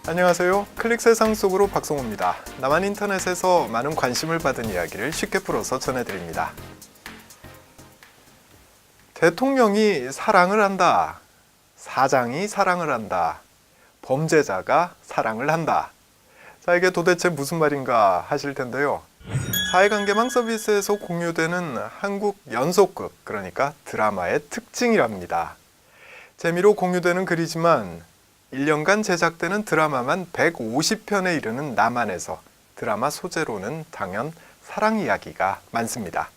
안녕하세요. 클릭 세상 속으로 박성호입니다. 남한 인터넷에서 많은 관심을 받은 이야기를 쉽게 풀어서 전해드립니다. 대통령이 사랑을 한다. 사장이 사랑을 한다. 범죄자가 사랑을 한다. 자, 이게 도대체 무슨 말인가 하실 텐데요. 사회관계망 서비스에서 공유되는 한국 연속극, 그러니까 드라마의 특징이랍니다. 재미로 공유되는 글이지만 1년간 제작되는 드라마만 150편에 이르는 남한에서 드라마 소재로는 당연 사랑 이야기가 많습니다.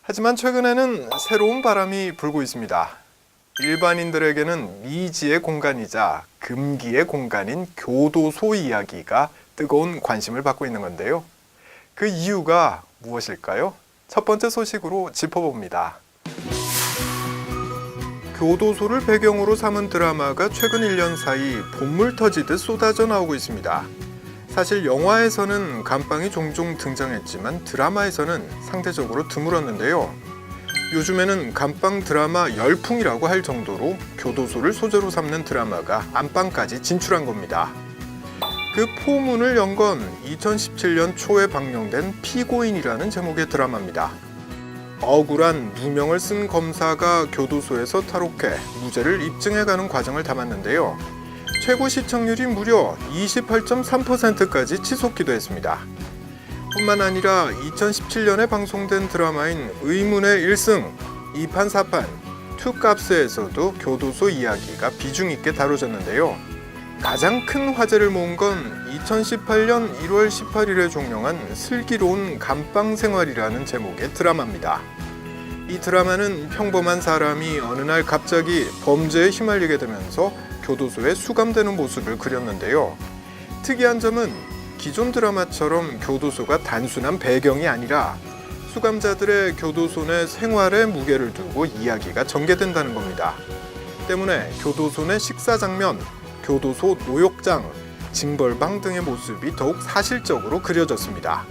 하지만 최근에는 새로운 바람이 불고 있습니다. 일반인들에게는 미지의 공간이자 금기의 공간인 교도소 이야기가 뜨거운 관심을 받고 있는 건데요. 그 이유가 무엇일까요? 첫 번째 소식으로 짚어봅니다. 교도소를 배경으로 삼은 드라마가 최근 1년 사이 봇물 터지듯 쏟아져 나오고 있습니다. 사실 영화에서는 감방이 종종 등장했지만 드라마에서는 상대적으로 드물었는데요. 요즘에는 감방 드라마 열풍이라고 할 정도로 교도소를 소재로 삼는 드라마가 안방까지 진출한 겁니다. 그 포문을 연 건 2017년 초에 방영된 피고인이라는 제목의 드라마입니다. 억울한 누명을 쓴 검사가 교도소에서 탈옥해 무죄를 입증해가는 과정을 담았는데요. 최고 시청률이 무려 28.3%까지 치솟기도 했습니다. 뿐만 아니라 2017년에 방송된 드라마인 의문의 1승, 2판 4판, 투캅스에서도 교도소 이야기가 비중 있게 다뤄졌는데요. 가장 큰 화제를 모은 건 2018년 1월 18일에 종영한 슬기로운 감방 생활이라는 제목의 드라마입니다. 이 드라마는 평범한 사람이 어느 날 갑자기 범죄에 휘말리게 되면서 교도소에 수감되는 모습을 그렸는데요. 특이한 점은 기존 드라마처럼 교도소가 단순한 배경이 아니라 수감자들의 교도소 내 생활에 무게를 두고 이야기가 전개된다는 겁니다. 때문에 교도소 내 식사 장면, 교도소 노역장, 징벌방 등의 모습이 더욱 사실적으로 그려졌습니다.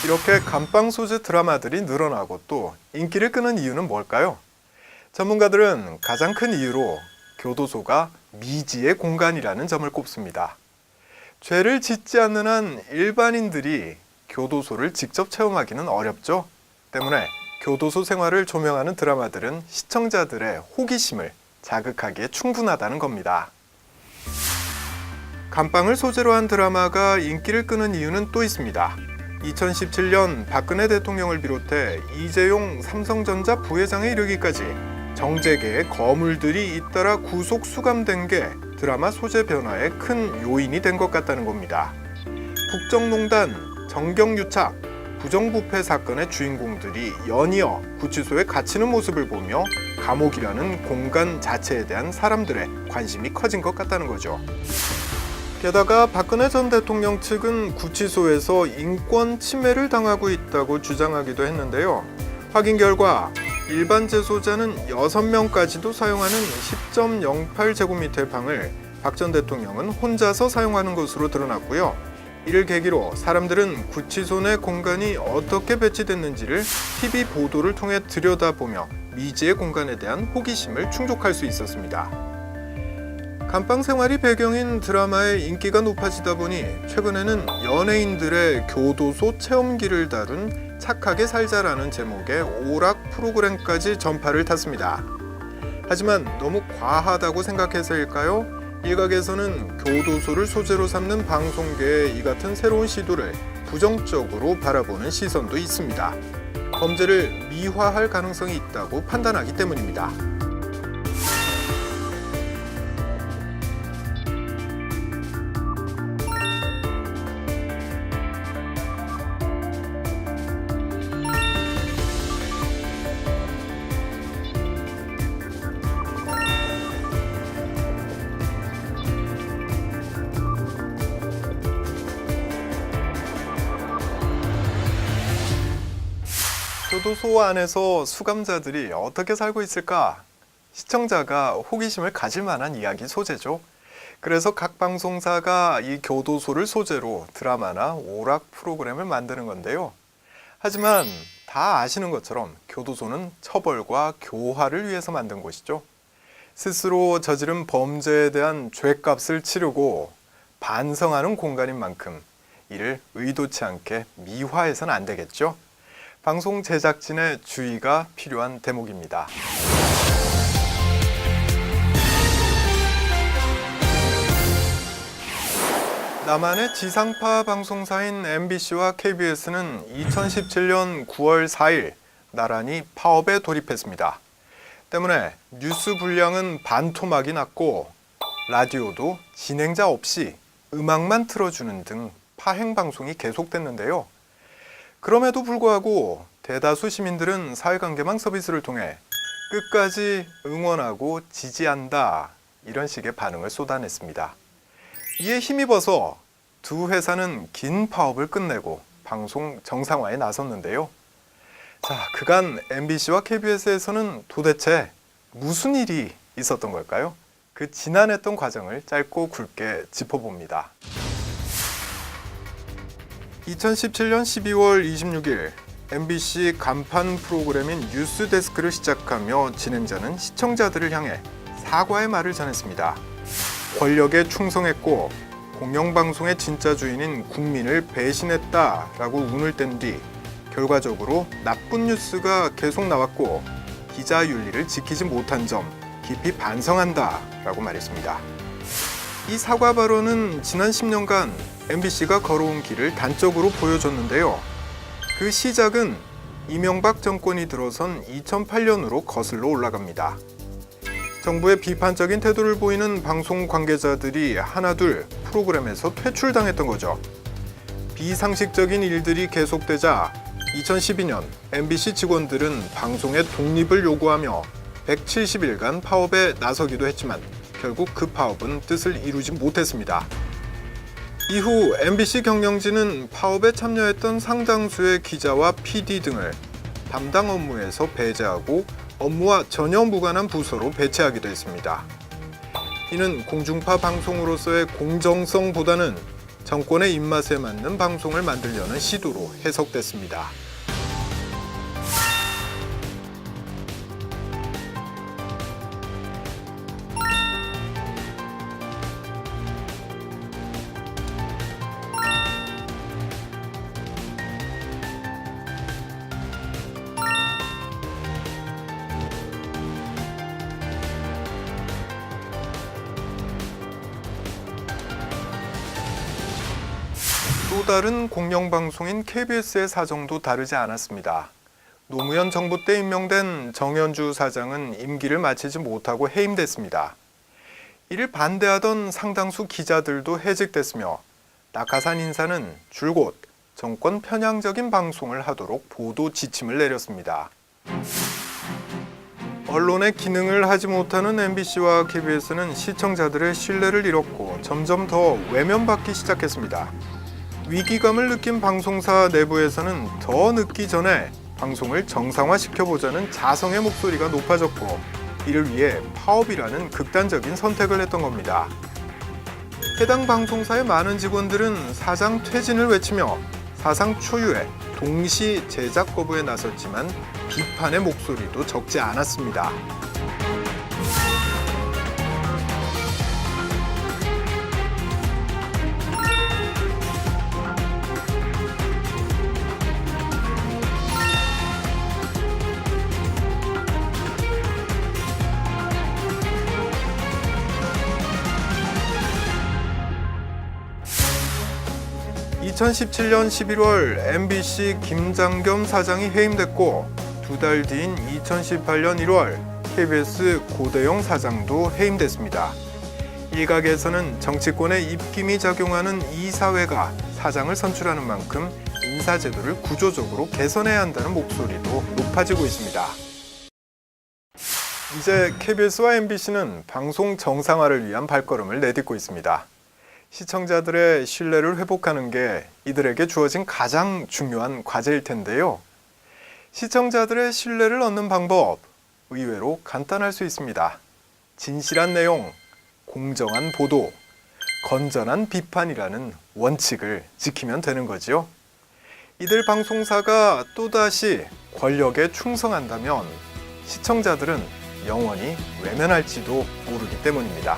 이렇게 감방 소재 드라마들이 늘어나고 또 인기를 끄는 이유는 뭘까요? 전문가들은 가장 큰 이유로 교도소가 미지의 공간이라는 점을 꼽습니다. 죄를 짓지 않는 한 일반인들이 교도소를 직접 체험하기는 어렵죠. 때문에 교도소 생활을 조명하는 드라마들은 시청자들의 호기심을 자극하기에 충분하다는 겁니다. 감방을 소재로 한 드라마가 인기를 끄는 이유는 또 있습니다. 2017년 박근혜 대통령을 비롯해 이재용 삼성전자 부회장에 이르기까지 정재계의 거물들이 잇따라 구속 수감된 게 드라마 소재 변화에 큰 요인이 된 것 같다는 겁니다. 국정농단, 정경유착, 부정부패 사건의 주인공들이 연이어 구치소에 갇히는 모습을 보며 감옥이라는 공간 자체에 대한 사람들의 관심이 커진 것 같다는 거죠. 게다가 박근혜 전 대통령 측은 구치소에서 인권 침해를 당하고 있다고 주장하기도 했는데요. 확인 결과 일반 재소자는 6명까지도 사용하는 10.08제곱미터의 방을 박 전 대통령은 혼자서 사용하는 것으로 드러났고요. 이를 계기로 사람들은 구치소 내 공간이 어떻게 배치됐는지를 TV 보도를 통해 들여다보며 미지의 공간에 대한 호기심을 충족할 수 있었습니다. 감방 생활이 배경인 드라마의 인기가 높아지다 보니 최근에는 연예인들의 교도소 체험기를 다룬 착하게 살자라는 제목의 오락 프로그램까지 전파를 탔습니다. 하지만 너무 과하다고 생각해서일까요? 일각에서는 교도소를 소재로 삼는 방송계의 이 같은 새로운 시도를 부정적으로 바라보는 시선도 있습니다. 범죄를 미화할 가능성이 있다고 판단하기 때문입니다. 교도소 안에서 수감자들이 어떻게 살고 있을까? 시청자가 호기심을 가질 만한 이야기 소재죠. 그래서 각 방송사가 이 교도소를 소재로 드라마나 오락 프로그램을 만드는 건데요. 하지만 다 아시는 것처럼 교도소는 처벌과 교화를 위해서 만든 곳이죠. 스스로 저지른 범죄에 대한 죄값을 치르고 반성하는 공간인 만큼 이를 의도치 않게 미화해서는 안 되겠죠. 방송 제작진의 주의가 필요한 대목입니다. 남한의 지상파 방송사인 MBC와 KBS는 2017년 9월 4일 나란히 파업에 돌입했습니다. 때문에 뉴스 분량은 반토막이 났고 라디오도 진행자 없이 음악만 틀어주는 등 파행 방송이 계속됐는데요. 그럼에도 불구하고 대다수 시민들은 사회관계망 서비스를 통해 끝까지 응원하고 지지한다 이런 식의 반응을 쏟아냈습니다. 이에 힘입어서 두 회사는 긴 파업을 끝내고 방송 정상화에 나섰는데요. 자, 그간 MBC와 KBS에서는 도대체 무슨 일이 있었던 걸까요? 그 지난했던 과정을 짧고 굵게 짚어봅니다. 2017년 12월 26일 MBC 간판 프로그램인 뉴스데스크를 시작하며 진행자는 시청자들을 향해 사과의 말을 전했습니다. 권력에 충성했고 공영방송의 진짜 주인인 국민을 배신했다라고 운을 뗀 뒤 결과적으로 나쁜 뉴스가 계속 나왔고 기자 윤리를 지키지 못한 점 깊이 반성한다라고 말했습니다. 이 사과 발언은 지난 10년간 MBC가 걸어온 길을 단적으로 보여줬는데요. 그 시작은 이명박 정권이 들어선 2008년으로 거슬러 올라갑니다. 정부의 비판적인 태도를 보이는 방송 관계자들이 하나둘 프로그램에서 퇴출당했던 거죠. 비상식적인 일들이 계속되자 2012년 MBC 직원들은 방송의 독립을 요구하며 170일간 파업에 나서기도 했지만 결국 그 파업은 뜻을 이루지 못했습니다. 이후 MBC 경영진은 파업에 참여했던 상당수의 기자와 PD 등을 담당 업무에서 배제하고 업무와 전혀 무관한 부서로 배치하기도 했습니다. 이는 공중파 방송으로서의 공정성보다는 정권의 입맛에 맞는 방송을 만들려는 시도로 해석됐습니다. 또 다른 공영방송인 KBS의 사정도 다르지 않았습니다. 노무현 정부 때 임명된 정현주 사장은 임기를 마치지 못하고 해임됐습니다. 이를 반대하던 상당수 기자들도 해직됐으며 낙하산 인사는 줄곧 정권 편향적인 방송을 하도록 보도 지침을 내렸습니다. 언론의 기능을 하지 못하는 MBC와 KBS는 시청자들의 신뢰를 잃었고 점점 더 외면받기 시작했습니다. 위기감을 느낀 방송사 내부에서는 더 늦기 전에 방송을 정상화시켜보자는 자성의 목소리가 높아졌고 이를 위해 파업이라는 극단적인 선택을 했던 겁니다. 해당 방송사의 많은 직원들은 사장 퇴진을 외치며 사상 초유의 동시 제작 거부에 나섰지만 비판의 목소리도 적지 않았습니다. 2017년 11월 MBC 김장겸 사장이 해임됐고 두 달 뒤인 2018년 1월 KBS 고대영 사장도 해임됐습니다. 일각에서는 정치권의 입김이 작용하는 이사회가 사장을 선출하는 만큼 인사제도를 구조적으로 개선해야 한다는 목소리도 높아지고 있습니다. 이제 KBS와 MBC는 방송 정상화를 위한 발걸음을 내딛고 있습니다. 시청자들의 신뢰를 회복하는 게 이들에게 주어진 가장 중요한 과제일 텐데요. 시청자들의 신뢰를 얻는 방법, 의외로 간단할 수 있습니다. 진실한 내용, 공정한 보도, 건전한 비판이라는 원칙을 지키면 되는 거지요. 이들 방송사가 또다시 권력에 충성한다면 시청자들은 영원히 외면할지도 모르기 때문입니다.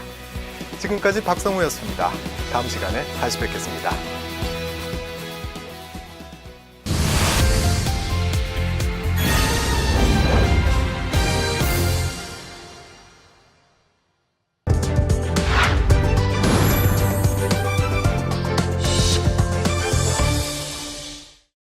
지금까지 박성우였습니다. 다음 시간에 다시 뵙겠습니다.